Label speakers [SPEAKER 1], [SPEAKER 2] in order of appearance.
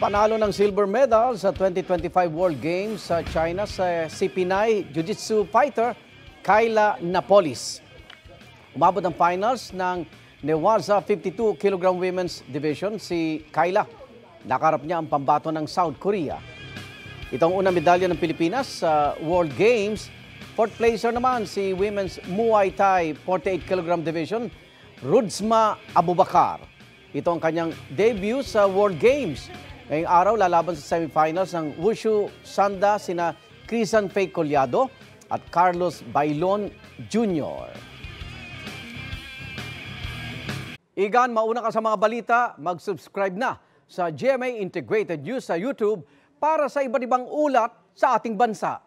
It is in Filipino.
[SPEAKER 1] Panalo ng silver medal sa 2025 World Games sa China si Pinay Jiu-Jitsu fighter Kayla Napoles. Umabot ang finals ng Newaza 52 kg Women's Division si Kayla. Nakarap niya ang pambato ng South Korea. Itong unang medalya ng Pilipinas sa World Games. Fourth placer naman si Women's Muay Thai 48 kg Division, Rudsma Abubakar. Ito ang kanyang debut sa World Games. Ngayong araw, lalaban sa semifinals ng Wushu Sanda sina Crisan Faye Collado at Carlos Bailon Jr. Igan, mauna ka sa mga balita, mag-subscribe na sa GMA Integrated News sa YouTube para sa iba't ibang ulat sa ating bansa.